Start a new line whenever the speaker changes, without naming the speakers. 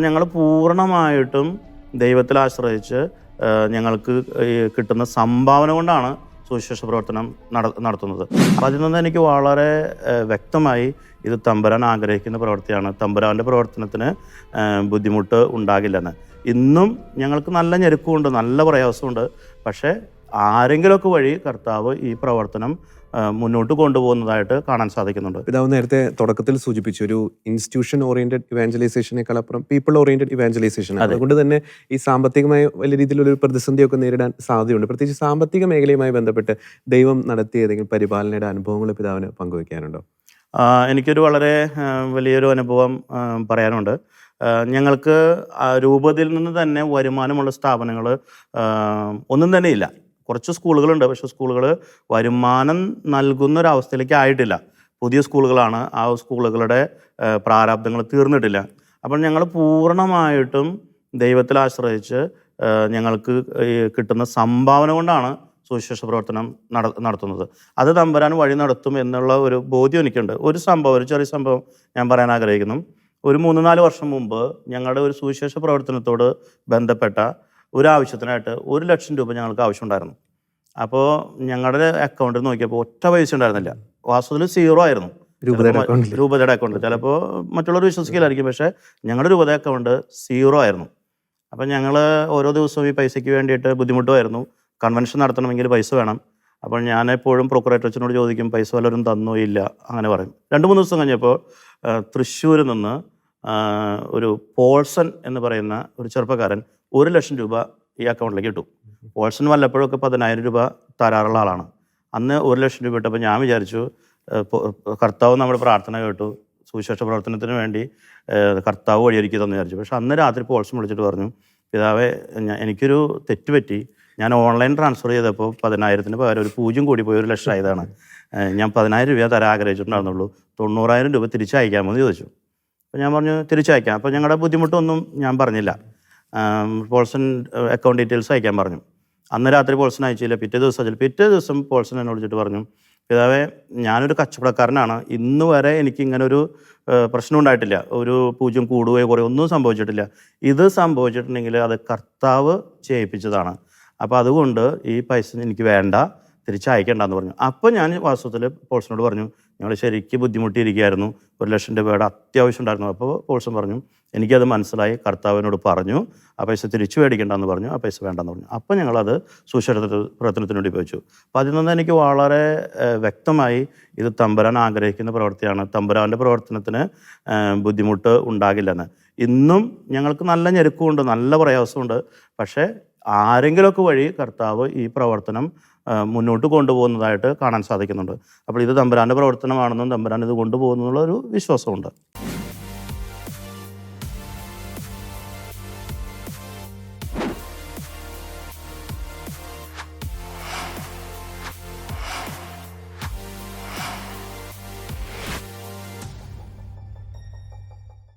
ഞങ്ങൾ പൂർണ്ണമായിട്ടും ദൈവത്തിൽ ആശ്രയിച്ച് ഞങ്ങൾക്ക് കിട്ടുന്ന സംഭാവന കൊണ്ടാണ് സുവിശേഷ പ്രവർത്തനം നടത്തുന്നത്. അപ്പോൾ അതിൽ നിന്ന് എനിക്ക് വളരെ വ്യക്തമായി ഇത് തമ്പുരാൻ ആഗ്രഹിക്കുന്ന പ്രവൃത്തിയാണ്. തമ്പുരാൻ്റെ പ്രവർത്തനത്തിന് ബുദ്ധിമുട്ട് ഉണ്ടാകില്ലെന്ന്. ഇന്നും ഞങ്ങൾക്ക് നല്ല ഞെരുക്കമുണ്ട്, നല്ല പ്രയാസമുണ്ട്. പക്ഷേ ആരെങ്കിലുമൊക്കെ വഴി കർത്താവ് ഈ പ്രവർത്തനം മുന്നോട്ട് കൊണ്ടുപോകുന്നതായിട്ട് കാണാൻ സാധിക്കുന്നുണ്ട്.
പിതാവ് നേരത്തെ തുടക്കത്തിൽ സൂചിപ്പിച്ചു, ഒരു ഇൻസ്റ്റിറ്റ്യൂഷൻ ഓറിയന്റഡ് ഇവാഞ്ചലൈസേഷനേക്കാൾ അപ്പുറം പീപ്പിൾ ഓറിയന്റഡ് ഇവാഞ്ചലൈസേഷൻ. അതുകൊണ്ട് തന്നെ ഈ സാമ്പത്തികമായി വലിയ രീതിയിലൊരു പ്രതിസന്ധിയൊക്കെ നേരിടാൻ സാധ്യതയുണ്ട്. പ്രത്യേകിച്ച് സാമ്പത്തിക മേഖലയുമായി ബന്ധപ്പെട്ട് ദൈവം നടത്തിയ ഏതെങ്കിലും പരിപാലനയുടെ അനുഭവങ്ങൾ പിതാവിന് പങ്കുവയ്ക്കാനുണ്ടോ?
എനിക്കൊരു വളരെ വലിയൊരു അനുഭവം പറയാനുണ്ട്. ഞങ്ങൾക്ക് രൂപതയിൽ നിന്ന് തന്നെ വരുമാനമുള്ള സ്ഥാപനങ്ങൾ ഒന്നും തന്നെ ഇല്ല. കുറച്ച് സ്കൂളുകളുണ്ട്, പക്ഷേ സ്കൂളുകൾ വരുമാനം നൽകുന്നൊരവസ്ഥയിലേക്ക് ആയിട്ടില്ല. പുതിയ സ്കൂളുകളാണ്, ആ സ്കൂളുകളുടെ പ്രാരാബ്ദങ്ങൾ തീർന്നിട്ടില്ല. അപ്പോൾ ഞങ്ങൾ പൂർണ്ണമായിട്ടും ദൈവത്തിൽ ആശ്രയിച്ച് ഞങ്ങൾക്ക് കിട്ടുന്ന സംഭാവന കൊണ്ടാണ് സുവിശേഷ പ്രവർത്തനം നടത്തുന്നത്. അത് തമ്പുരാൻ വഴി നടത്തും എന്നുള്ള ഒരു ബോധ്യം എനിക്കുണ്ട്. ഒരു ചെറിയ സംഭവം ഞാൻ പറയാൻ ആഗ്രഹിക്കുന്നു. ഒരു 3-4 വർഷം മുമ്പ് ഞങ്ങളുടെ ഒരു സുവിശേഷ പ്രവർത്തനത്തോട് ബന്ധപ്പെട്ട ഒരു ആവശ്യത്തിനായിട്ട് 1 ലക്ഷം രൂപ ഞങ്ങൾക്ക് ആവശ്യമുണ്ടായിരുന്നു. അപ്പോൾ ഞങ്ങളുടെ അക്കൗണ്ടിൽ നോക്കിയപ്പോൾ ഒറ്റ പൈസ ഉണ്ടായിരുന്നില്ല. വാസ്തവത്തിൽ 0 ആയിരുന്നു രൂപതയുടെ അക്കൗണ്ട്. ചിലപ്പോൾ മറ്റുള്ളവർ വിശ്വസിക്കില്ലായിരിക്കും, പക്ഷേ ഞങ്ങളുടെ രൂപത അക്കൗണ്ട് 0 ആയിരുന്നു. അപ്പം ഞങ്ങൾ ഓരോ ദിവസവും ഈ പൈസയ്ക്ക് വേണ്ടിയിട്ട് ബുദ്ധിമുട്ടുമായിരുന്നു. കൺവെൻഷൻ നടത്തണമെങ്കിൽ പൈസ വേണം. അപ്പോൾ ഞാൻ എപ്പോഴും പ്രൊക്കുറേറ്ററച്ചനോട് ചോദിക്കും, പൈസ വല്ലവരും തന്നോ? ഇല്ല, അങ്ങനെ പറയും. 2-3 ദിവസം കഴിഞ്ഞപ്പോൾ തൃശ്ശൂരിൽ നിന്ന് ഒരു പോൾസൺ എന്ന് പറയുന്ന ഒരു ചെറുപ്പക്കാരൻ 1 ലക്ഷം രൂപ ഈ അക്കൗണ്ടിലേക്ക് ഇട്ടു. പോൾസൺ വല്ലപ്പോഴൊക്കെ 10,000 രൂപ തരാറുള്ള ആളാണ്. അന്ന് 1 ലക്ഷം രൂപ ഇട്ടപ്പോൾ ഞാൻ വിചാരിച്ചു, കർത്താവ് നമ്മുടെ പ്രാർത്ഥന കേട്ടു, സുവിശേഷ പ്രവർത്തനത്തിന് വേണ്ടി കർത്താവ് വഴിയൊരുക്കിയതെന്ന് വിചാരിച്ചു. പക്ഷെ അന്ന് രാത്രി പോൾസൺ വിളിച്ചിട്ട് പറഞ്ഞു, പിതാവേ, എനിക്കൊരു തെറ്റുപറ്റി. ഞാൻ ഓൺലൈൻ ട്രാൻസ്ഫർ ചെയ്തപ്പോൾ 10,000-ന് പകരം ഒരു 0 കൂടി പോയി 1 ലക്ഷം ആയതാണ്. ഞാൻ 10,000 രൂപ തരാൻ ആഗ്രഹിച്ചിട്ടുണ്ടായിരുന്നുള്ളൂ. 90,000 രൂപ തിരിച്ചയക്കാമോ എന്ന് ചോദിച്ചു. അപ്പോൾ ഞാൻ പറഞ്ഞു തിരിച്ചയക്കാം. അപ്പോൾ ഞങ്ങളുടെ ബുദ്ധിമുട്ടൊന്നും ഞാൻ പറഞ്ഞില്ല. പോൾസൺ അക്കൗണ്ട് ഡീറ്റെയിൽസ് അയക്കാൻ പറഞ്ഞു. അന്ന് രാത്രി പോൾസൺ അയച്ചില്ല. പിറ്റേ ദിവസം പോൾസൺ എന്നെ വിളിച്ചിട്ട് പറഞ്ഞു, പിതാവേ, ഞാനൊരു കച്ചവടക്കാരനാണ്. ഇന്ന് വരെ എനിക്കിങ്ങനൊരു പ്രശ്നം ഉണ്ടായിട്ടില്ല. ഒരു 0 കൂടുകയോ കുറയോ ഒന്നും സംഭവിച്ചിട്ടില്ല. ഇത് സംഭവിച്ചിട്ടുണ്ടെങ്കിൽ അത് കർത്താവ് ചെയ്യിപ്പിച്ചതാണ്. അപ്പോൾ അതുകൊണ്ട് ഈ പൈസ എനിക്ക് വേണ്ട, തിരിച്ചയക്കേണ്ടെന്ന് പറഞ്ഞു. അപ്പോൾ ഞാൻ വാസ്തവത്തിൽ പോൾസനോട് പറഞ്ഞു, ഞങ്ങൾ ശരിക്കും ബുദ്ധിമുട്ടിയിരിക്കുകയായിരുന്നു, 1 ലക്ഷം രൂപയുടെ അത്യാവശ്യം ഉണ്ടായിരുന്നു. അപ്പോൾ പോൾസൺ പറഞ്ഞു, എനിക്കത് മനസ്സിലായി, കർത്താവിനോട് പറഞ്ഞു, ആ പൈസ തിരിച്ചു മേടിക്കേണ്ടെന്ന് പറഞ്ഞു, ആ പൈസ വേണ്ടെന്ന് പറഞ്ഞു. അപ്പോൾ ഞങ്ങളത് സുവിശേഷ പ്രവർത്തനത്തിന് വേണ്ടി ഉപയോഗിച്ചു. അപ്പോൾ അതിൽ നിന്ന് എനിക്ക് വളരെ വ്യക്തമായി ഇത് തമ്പുരാൻ ആഗ്രഹിക്കുന്ന പ്രവൃത്തിയാണ്. തമ്പുരാൻ്റെ പ്രവർത്തനത്തിന് ബുദ്ധിമുട്ട് ഉണ്ടാകില്ലെന്ന്. ഇന്നും ഞങ്ങൾക്ക് നല്ല ഞെരുക്കമുണ്ട്, നല്ല പ്രയാസമുണ്ട്. പക്ഷേ ആരെങ്കിലുമൊക്കെ വഴി കർത്താവ് ഈ പ്രവർത്തനം മുന്നോട്ട് കൊണ്ടുപോകുന്നതായിട്ട് കാണാൻ സാധിക്കുന്നുണ്ട്. അപ്പോൾ ഇത് തമ്പുരാൻ്റെ പ്രവർത്തനമാണെന്നും തമ്പുരാൻ ഇത് കൊണ്ടുപോകുന്നുള്ള ഒരു വിശ്വാസമുണ്ട്.